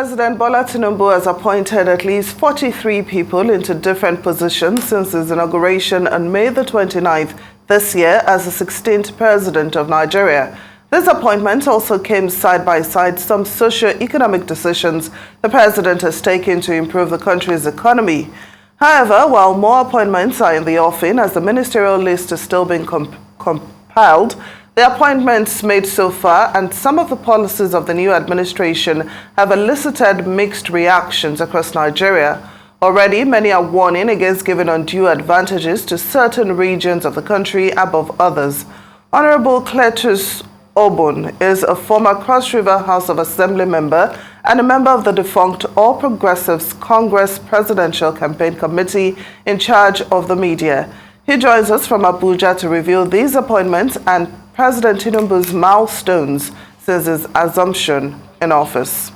President Bola Tinubu has appointed at least 43 people into different positions since his inauguration on May the 29th this year as the 16th president of Nigeria. This appointment also came side by side some socio-economic decisions the president has taken to improve the country's economy. However, while more appointments are in the offing as the ministerial list is still being compiled, the appointments made so far and some of the policies of the new administration have elicited mixed reactions across Nigeria. Already, many are warning against giving undue advantages to certain regions of the country above others. Honorable Cletus Obum is a former Cross River House of Assembly member and a member of the defunct All Progressives Congress Presidential Campaign Committee in charge of the media. He joins us from Abuja to review these appointments and President Tinubu's milestones since his assumption in office.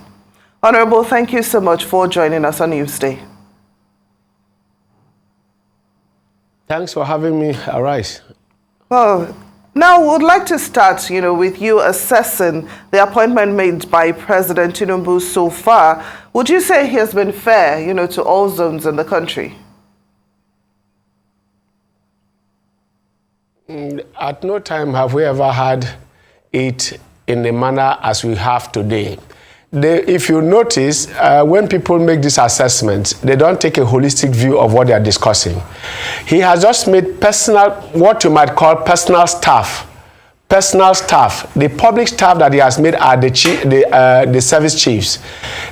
Honorable, thank you so much for joining us on Newsday. Thanks for having me arise. Well, now we would like to start, with you assessing the appointment made by President Tinubu so far. Would you say he has been fair, to all zones in the country? At no time have we ever had it in the manner as we have today. If you notice, when people make these assessments, they don't take a holistic view of what they are discussing. He has just made what you might call personal staff. The public staff that he has made are the service chiefs.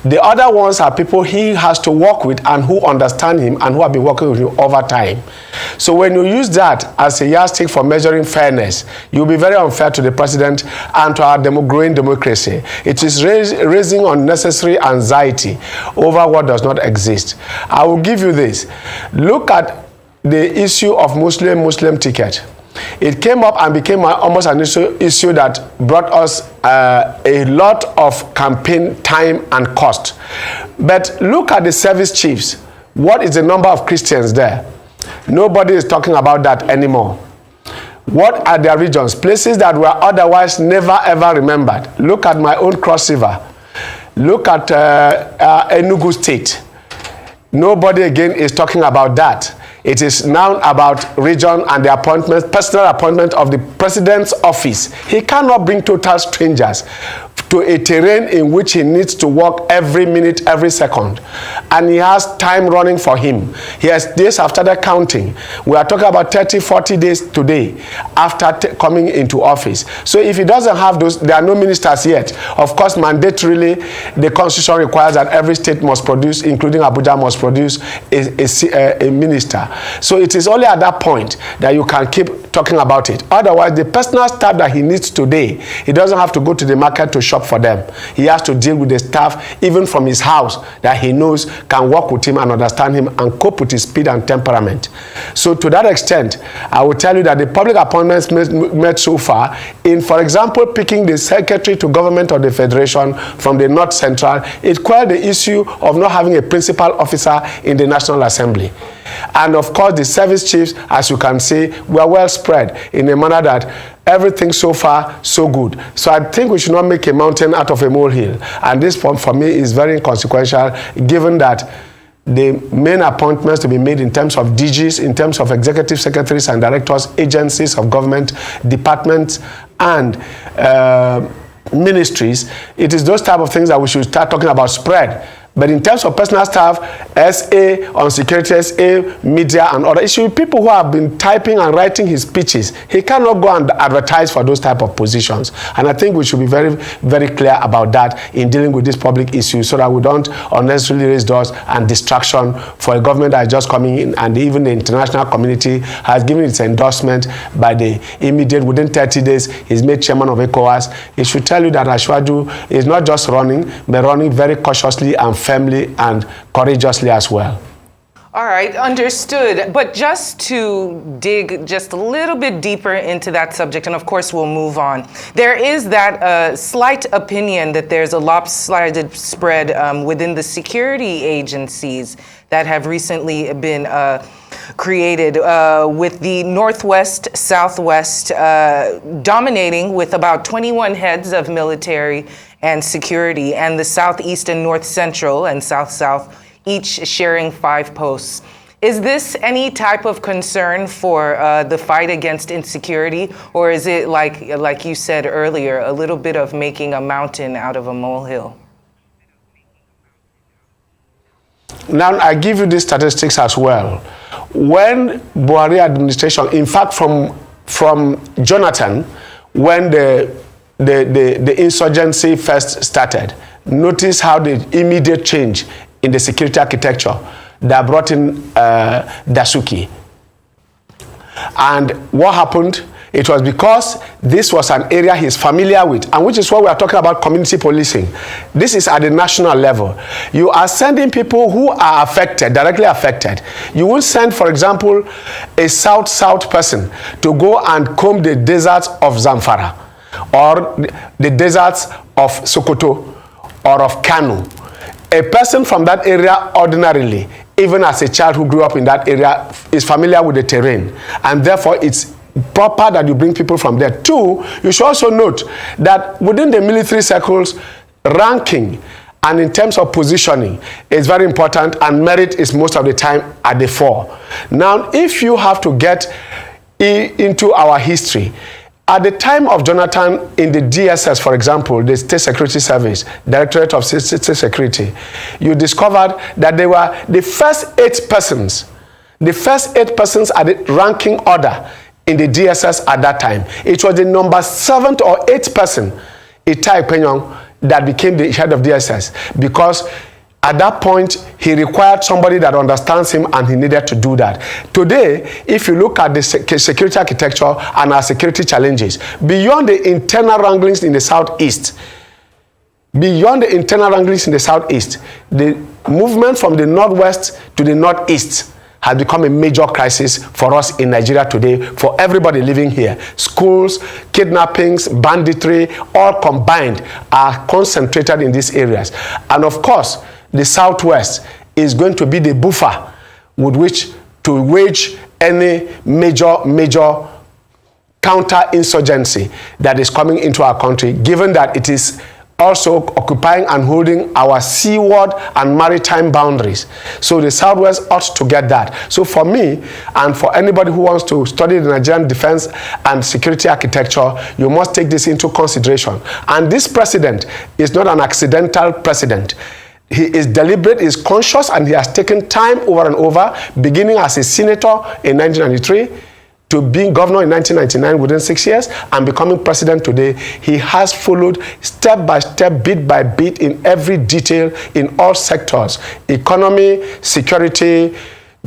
The other ones are people he has to work with and who understand him and who have been working with him over time. So when you use that as a yardstick for measuring fairness, you'll be very unfair to the president and to our growing democracy. It is raising unnecessary anxiety over what does not exist. I will give you this. Look at the issue of Muslim ticket. It came up and became almost an issue that brought us a lot of campaign time and cost. But look at the service chiefs. What is the number of Christians there? Nobody is talking about that anymore. What are their regions? Places that were otherwise never ever remembered. Look at my own Cross River. Look at Enugu State. Nobody again is talking about that. It is now about region and the appointment, personal appointment of the president's office. He cannot bring total strangers to a terrain in which he needs to work every minute, every second. And he has time running for him. He has days after the counting. We are talking about 30, 40 days today after coming into office. So if he doesn't have those, there are no ministers yet. Of course, mandatorily, the constitution requires that every state must produce, including Abuja, must produce a minister. So it is only at that point that you can keep talking about it. Otherwise, the personal staff that he needs today, he doesn't have to go to the market to shop for them. He has to deal with the staff, even from his house, that he knows can work with him and understand him and cope with his speed and temperament. So to that extent, I will tell you that the public appointments made so far, in, for example, picking the secretary to government of the federation from the North Central, it quelled the issue of not having a principal officer in the National Assembly. And of course, the service chiefs, as you can see, were well spread in a manner that everything so far, so good. So I think we should not make a mountain out of a molehill. And this for me is very inconsequential, given that the main appointments to be made in terms of DGs, in terms of executive secretaries and directors, agencies of government, departments, and ministries, it is those type of things that we should start talking about spread. But in terms of personal staff, SA, on security SA, media, and other issues, people who have been typing and writing his speeches, he cannot go and advertise for those type of positions. And I think we should be very, very clear about that in dealing with these public issues so that we don't unnecessarily raise doors and distraction for a government that is just coming in, and even the international community has given its endorsement by the immediate, within 30 days, he's made chairman of ECOWAS. It should tell you that Ashwaju is not just running, but running very cautiously and firmly and courageously as well. All right, understood. But just to dig just a little bit deeper into that subject, and of course we'll move on, there is that slight opinion that there's a lopsided spread within the security agencies that have recently been created with the Northwest, Southwest dominating with about 21 heads of military and security, and the Southeast and North Central and South-South each sharing 5 posts. Is this any type of concern for the fight against insecurity, or is it like you said earlier, a little bit of making a mountain out of a molehill? Now, I give you these statistics as well. When Buhari administration, in fact, from Jonathan, when the insurgency first started, notice how the immediate change in the security architecture that brought in Dasuki. And what happened? It was because this was an area he's familiar with, and which is why we are talking about community policing. This is at the national level. You are sending people who are affected, directly affected. You will send, for example, a South person to go and comb the deserts of Zamfara, or the deserts of Sokoto, or of Kano. A person from that area ordinarily, even as a child who grew up in that area, is familiar with the terrain, and therefore it's proper that you bring people from there. 2, you should also note that within the military circles, ranking and in terms of positioning is very important, and merit is most of the time at the fore. Now, if you have to get into our history, at the time of Jonathan in the DSS, for example, the State Security Service, Directorate of State Security, you discovered that they were the first 8 persons at the ranking order in the DSS at that time. It was the number 7th or 8th person, Itai Penyong, that became the head of DSS, because at that point, he required somebody that understands him, and he needed to do that. Today, if you look at the security architecture and our security challenges, beyond the internal wranglings in the Southeast, the movement from the Northwest to the Northeast has become a major crisis for us in Nigeria today, for everybody living here. Schools, kidnappings, banditry, all combined are concentrated in these areas. And of course, the Southwest is going to be the buffer with which to wage any major counter-insurgency that is coming into our country, given that it is also occupying and holding our seaward and maritime boundaries. So the Southwest ought to get that. So for me, and for anybody who wants to study the Nigerian defense and security architecture, you must take this into consideration. And this president is not an accidental president. He is deliberate, is conscious, and he has taken time over and over, beginning as a senator in 1993, to being governor in 1999 within 6 years, and becoming president today. He has followed step by step, bit by bit, in every detail, in all sectors: economy, security,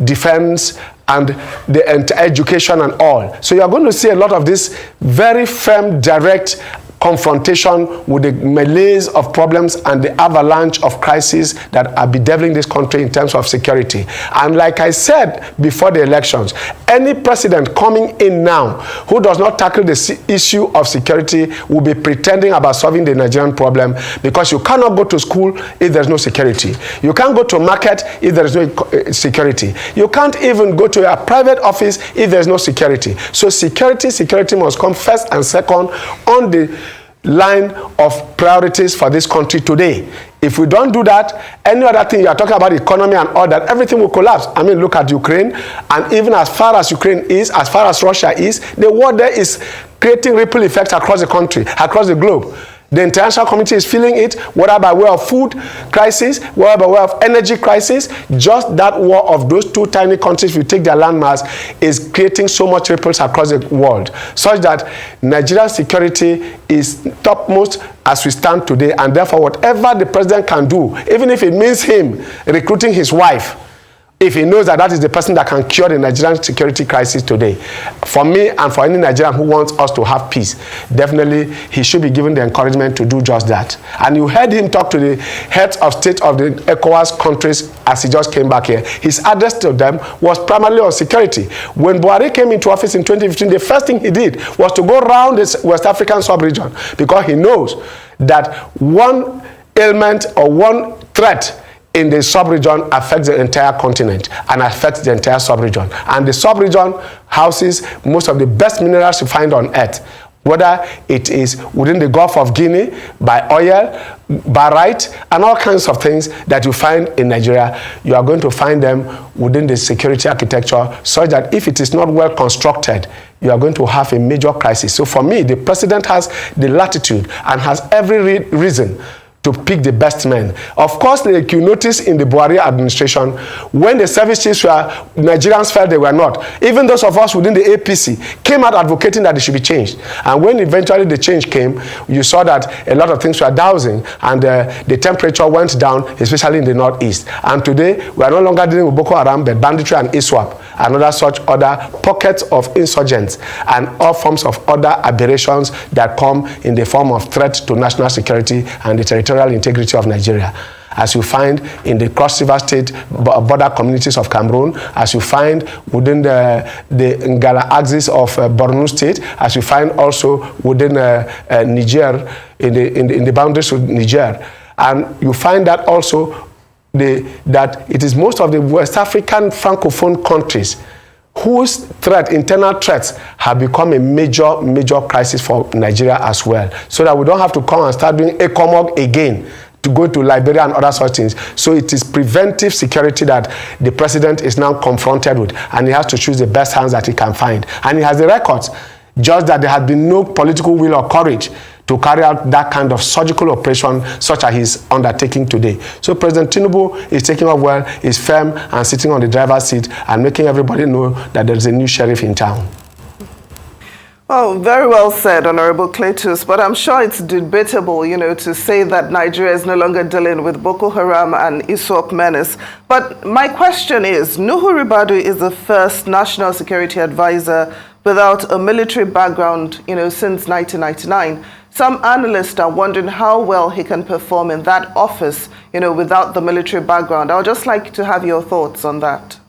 defense, and the education and all. So you are going to see a lot of this very firm, direct confrontation with the malaise of problems and the avalanche of crises that are bedeviling this country in terms of security. And like I said before the elections, any president coming in now who does not tackle the issue of security will be pretending about solving the Nigerian problem, because you cannot go to school if there's no security. You can't go to market if there is no security. You can't even go to a private office if there's no security. So security must come first and second on the line of priorities for this country today. If we don't do that, any other thing you are talking about, economy and all that, everything will collapse. I mean, look at Ukraine, and even as far as Ukraine is, as far as Russia is, the war there is creating ripple effects across the country, across the globe. The international community is feeling it, whether by way of food crisis, whether by way of energy crisis. Just that war of those 2 tiny countries, if you take their landmass, is creating so much ripples across the world, such that Nigerian security is topmost as we stand today. And therefore, whatever the president can do, even if it means him recruiting his wife, if he knows that that is the person that can cure the Nigerian security crisis today, for me and for any Nigerian who wants us to have peace, definitely he should be given the encouragement to do just that. And you heard him talk to the heads of state of the ECOWAS countries as he just came back here. His address to them was primarily on security. When Buhari came into office in 2015, the first thing he did was to go around this West African sub-region, because he knows that one ailment or one threat in the sub-region affects the entire continent and affects the entire sub-region. And the sub-region houses most of the best minerals you find on earth, whether it is within the Gulf of Guinea, by oil, barite, and all kinds of things that you find in Nigeria. You are going to find them within the security architecture, such that if it is not well constructed, you are going to have a major crisis. So for me, the president has the latitude and has every reason to pick the best men. Of course, like you notice in the Buhari administration, when the service chiefs were, Nigerians felt they were not. Even those of us within the APC came out advocating that it should be changed. And when eventually the change came, you saw that a lot of things were dowsing and the temperature went down, especially in the northeast. And today, we are no longer dealing with Boko Haram, but banditry and ISWAP, and other pockets of insurgents and all forms of other aberrations that come in the form of threat to national security and the territorial integrity of Nigeria. As you find in the Cross River State border communities of Cameroon, as you find within the Ngala axis of Borno State, as you find also within Niger, in the boundaries of Niger. And you find that also that it is most of the West African Francophone countries whose internal threats have become a major crisis for Nigeria as well. So that we don't have to come and start doing ECOMOG again to go to Liberia and other such things. So it is preventive security that the president is now confronted with, and he has to choose the best hands that he can find. And he has the records, just that there has been no political will or courage to carry out that kind of surgical operation such as he's undertaking today. So President Tinubu is taking off well, is firm and sitting on the driver's seat and making everybody know that there's a new sheriff in town. Oh, very well said, Honorable Cletus, but I'm sure it's debatable, to say that Nigeria is no longer dealing with Boko Haram and ISWAP menace. But my question is, Nuhu Ribadu is the first national security advisor without a military background, since 1999. Some analysts are wondering how well he can perform in that office, without the military background. I would just like to have your thoughts on that.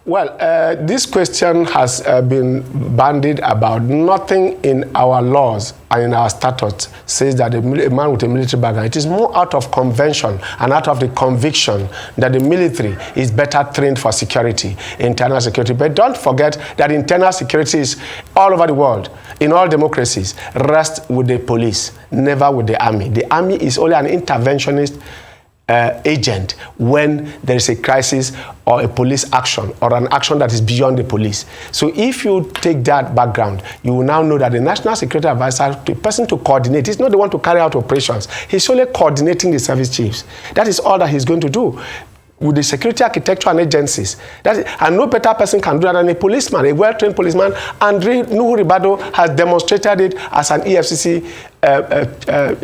Well, this question has been bandied about. Nothing in our laws and in our statutes says that a man with a military background. It is more out of convention and out of the conviction that the military is better trained for security, internal security. But don't forget that internal security is all over the world, in all democracies, rests with the police, never with the army. The army is only an interventionist agent when there is a crisis or a police action or an action that is beyond the police. So if you take that background, you will now know that the National Security Advisor, the person to coordinate, is not the one to carry out operations. He's only coordinating the service chiefs. That is all that he's going to do with the security architecture and agencies. And no better person can do that than a policeman, a well-trained policeman. And Nuhu Ribadu has demonstrated it as an EFCC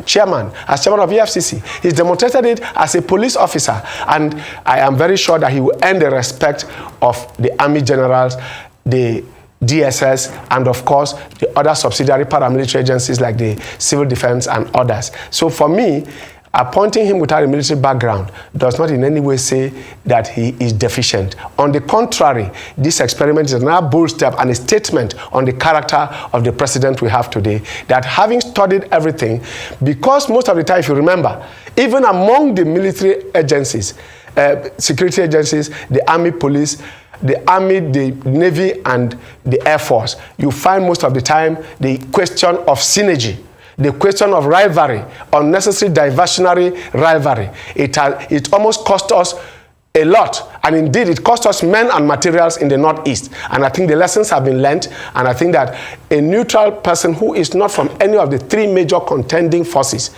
chairman, as chairman of EFCC. He's demonstrated it as a police officer. And I am very sure that he will earn the respect of the army generals, the DSS, and of course, the other subsidiary paramilitary agencies like the civil defense and others. So for me, appointing him without a military background does not in any way say that he is deficient. On the contrary, this experiment is another bold step and a statement on the character of the president we have today, that having studied everything, because most of the time, if you remember, even among the military agencies, security agencies, the army, police, the army, the navy, and the air force, you find most of the time the question of synergy, the question of rivalry, unnecessary diversionary rivalry. It almost cost us a lot, and indeed it cost us men and materials in the Northeast. And I think the lessons have been learned, and I think that a neutral person who is not from any of the three major contending forces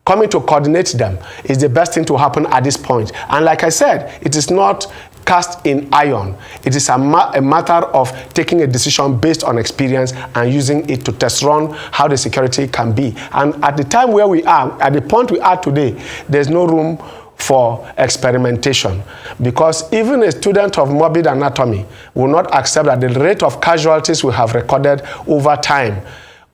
coming to coordinate them is the best thing to happen at this point. And like I said, it is not cast in iron. It is a matter of taking a decision based on experience and using it to test run how the security can be. And at the time where we are, at the point we are today, there's no room for experimentation, because even a student of morbid anatomy will not accept that the rate of casualties we have recorded over time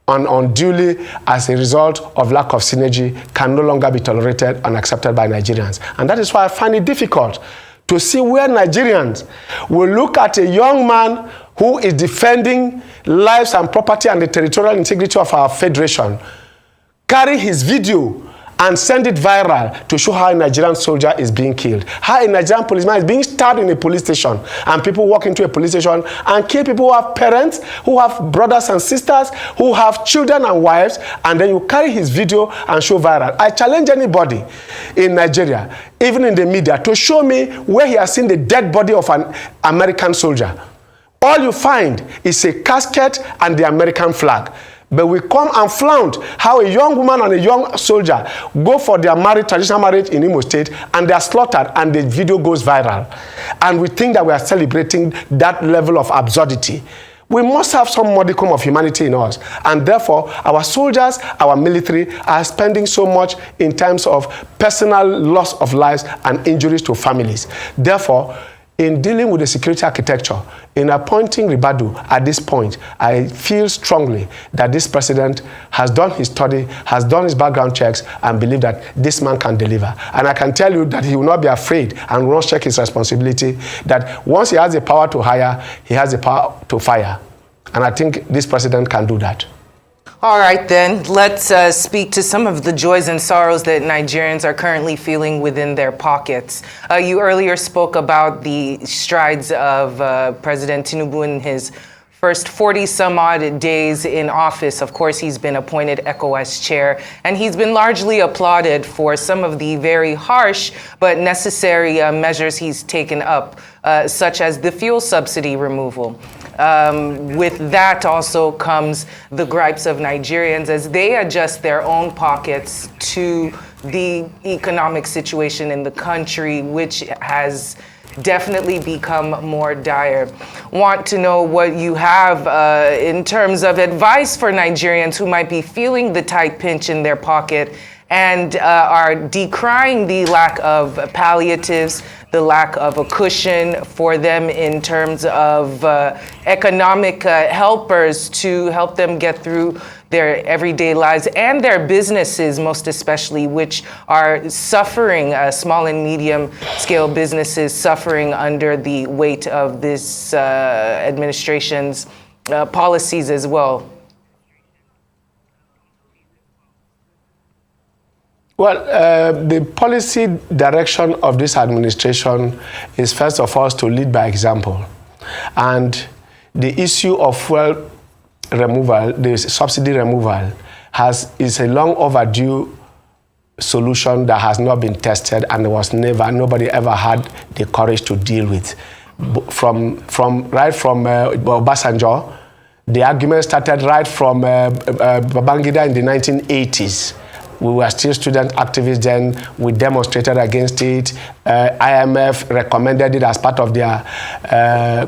and unduly as a result of lack of synergy can no longer be tolerated and accepted by Nigerians. And that is why I find it difficult to see where Nigerians will look at a young man who is defending lives and property and the territorial integrity of our federation, carry his video and send it viral to show how a Nigerian soldier is being killed, how a Nigerian policeman is being stabbed in a police station, and people walk into a police station and kill people who have parents, who have brothers and sisters, who have children and wives, and then you carry his video and show viral. I challenge anybody in Nigeria, even in the media, to show me where he has seen the dead body of an American soldier. All you find is a casket and the American flag. But we come and flaunt how a young woman and a young soldier go for their traditional marriage in Imo State, and they are slaughtered, and the video goes viral. And we think that we are celebrating that level of absurdity. We must have some modicum of humanity in us. And therefore, our soldiers, our military are spending so much in terms of personal loss of lives and injuries to families. Therefore, in dealing with the security architecture, in appointing Ribadu at this point, I feel strongly that this president has done his study, has done his background checks, and believe that this man can deliver. And I can tell you that he will not be afraid and will not check his responsibility, that once he has the power to hire, he has the power to fire. And I think this president can do that. All right, then, let's speak to some of the joys and sorrows that Nigerians are currently feeling within their pockets. You earlier spoke about the strides of President Tinubu in his first 40-some-odd days in office. Of course, he's been appointed ECOWAS chair, and he's been largely applauded for some of the very harsh but necessary measures he's taken up, such as the fuel subsidy removal. With that also comes the gripes of Nigerians as they adjust their own pockets to the economic situation in the country, which has definitely become more dire. Want to know what you have in terms of advice for Nigerians who might be feeling the tight pinch in their pocket and are decrying the lack of palliatives, the lack of a cushion for them in terms of economic helpers to help them get through their everyday lives and their businesses, most especially, which are suffering, small and medium scale businesses suffering under the weight of this administration's policies as well. Well, the policy direction of this administration is first of all to lead by example. And the issue of fuel removal, the subsidy removal, is a long overdue solution that has not been tested and nobody ever had the courage to deal with. Right from Obasanjo, the argument started right from Babangida in the 1980s. We were still student activists then. We demonstrated against it. IMF recommended it as part of their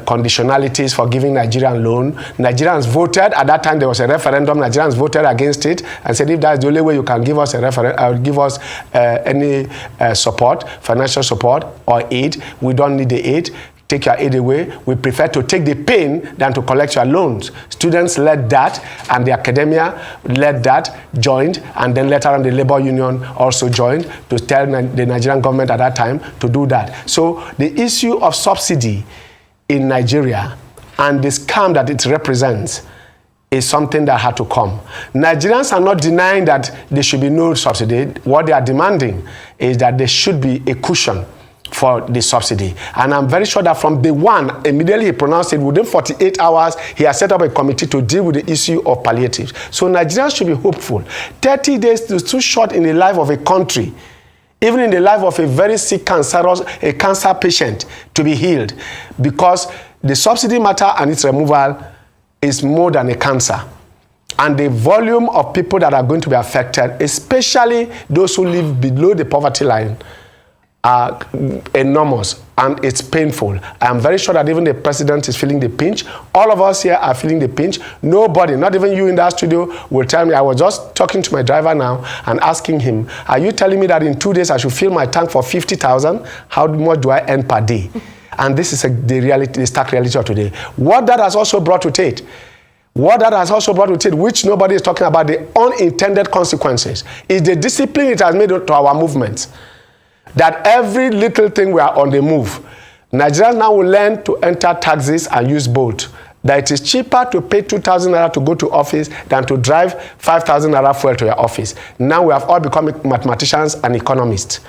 conditionalities for giving Nigerian loan. Nigerians voted. At that time, there was a referendum. Nigerians voted against it and said, if that's the only way you can give us any support, financial support or aid, we don't need the aid. Take your aid away. We prefer to take the pain than to collect your loans. Students led that, and the academia led that, joined, and then later on the labor union also joined to tell the Nigerian government at that time to do that. So the issue of subsidy in Nigeria and the scam that it represents is something that had to come. Nigerians are not denying that there should be no subsidy. What they are demanding is that there should be a cushion for the subsidy. And I'm very sure that from day one, immediately he pronounced it, within 48 hours, he has set up a committee to deal with the issue of palliatives. So Nigerians should be hopeful. 30 days is too short in the life of a country, even in the life of a very sick a cancer patient, to be healed, because the subsidy matter and its removal is more than a cancer. And the volume of people that are going to be affected, especially those who live below the poverty line, are enormous, and it's painful. I'm very sure that even the president is feeling the pinch. All of us here are feeling the pinch. Nobody, not even you in that studio, will tell me. I was just talking to my driver now and asking him, are you telling me that in 2 days I should fill my tank for 50,000? How much do I earn per day? And this is the stark reality of today. What that has also brought to it, which nobody is talking about, the unintended consequences, is the discipline it has made to our movements. That every little thing we are on the move. Nigerians now will learn to enter taxis and use Bolt. that it is cheaper to pay 2,000 naira to go to office than to drive 5,000 naira fuel to your office. Now we have all become mathematicians and economists.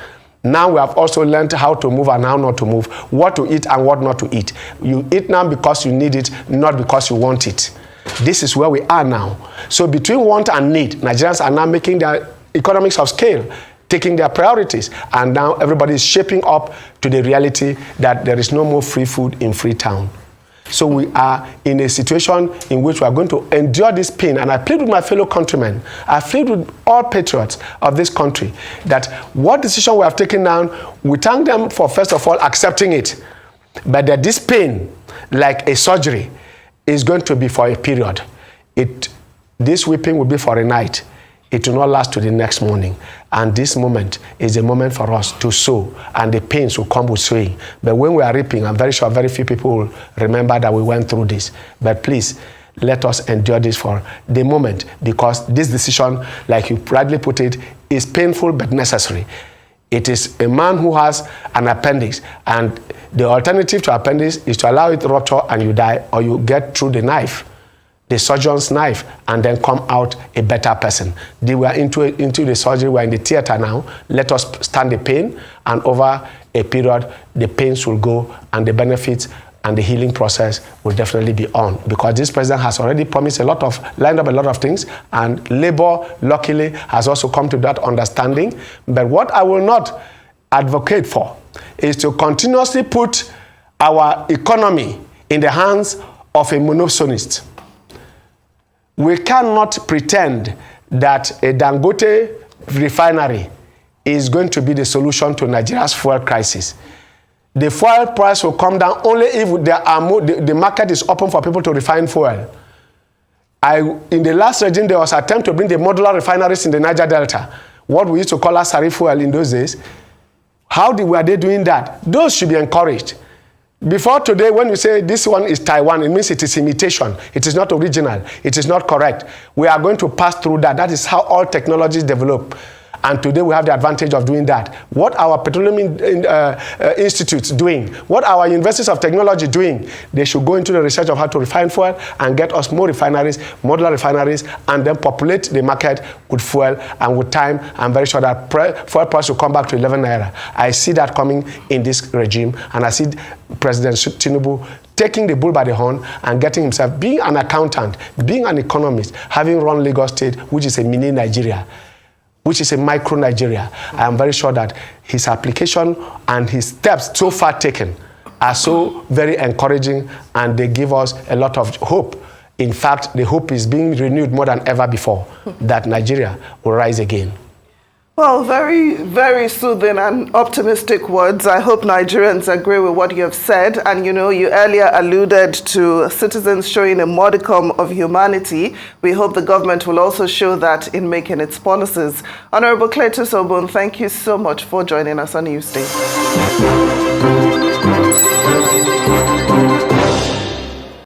Now we have also learned how to move and how not to move, what to eat and what not to eat. You eat now because you need it, not because you want it. This is where we are now. So between want and need, Nigerians are now making their economics of scale, taking their priorities, and now everybody is shaping up to the reality that there is no more free food in Freetown. So we are in a situation in which we are going to endure this pain. And I plead with my fellow countrymen, I plead with all patriots of this country, that what decision we have taken now, we thank them for, first of all, accepting it. But that this pain, like a surgery, is going to be for a period. This weeping will be for a night. It will not last to the next morning. And this moment is a moment for us to sow, and the pains will come with sowing. But when we are reaping, I'm very sure very few people will remember that we went through this. But please, let us endure this for the moment, because this decision, like you rightly put it, is painful but necessary. It is a man who has an appendix, and the alternative to appendix is to allow it to rupture and you die, or you get through the knife, the surgeon's knife, and then come out a better person. They were into the surgery, we're in the theater now. Let us stand the pain, and over a period, the pains will go, and the benefits and the healing process will definitely be on. Because this president has already promised lined up a lot of things, and Labour, luckily, has also come to that understanding. But what I will not advocate for is to continuously put our economy in the hands of a monopolist. We cannot pretend that a Dangote refinery is going to be the solution to Nigeria's fuel crisis. The fuel price will come down only if there are the market is open for people to refine fuel. In the last regime, there was an attempt to bring the modular refineries in the Niger Delta, what we used to call Asari fuel in those days. How were they doing that? Those should be encouraged. Before today, when you say this one is Taiwan, it means it is imitation. It is not original. It is not correct. We are going to pass through that. That is how all technologies develop. And today we have the advantage of doing that. What our petroleum institutes doing, what our universities of technology doing, they should go into the research of how to refine fuel and get us more refineries, modular refineries, and then populate the market with fuel. And with time, I'm very sure that fuel price will come back to 11 naira. I see that coming in this regime, and I see President Tinubu taking the bull by the horn and getting himself, being an accountant, being an economist, having run Lagos State, which is a mini Nigeria, which is a micro Nigeria. I am very sure that his application and his steps so far taken are so very encouraging, and they give us a lot of hope. In fact, the hope is being renewed more than ever before that Nigeria will rise again. Well, very, very soothing and optimistic words. I hope Nigerians agree with what you have said. And, you know, you earlier alluded to citizens showing a modicum of humanity. We hope the government will also show that in making its policies. Honorable Cletus Obum, thank you so much for joining us on Newsday.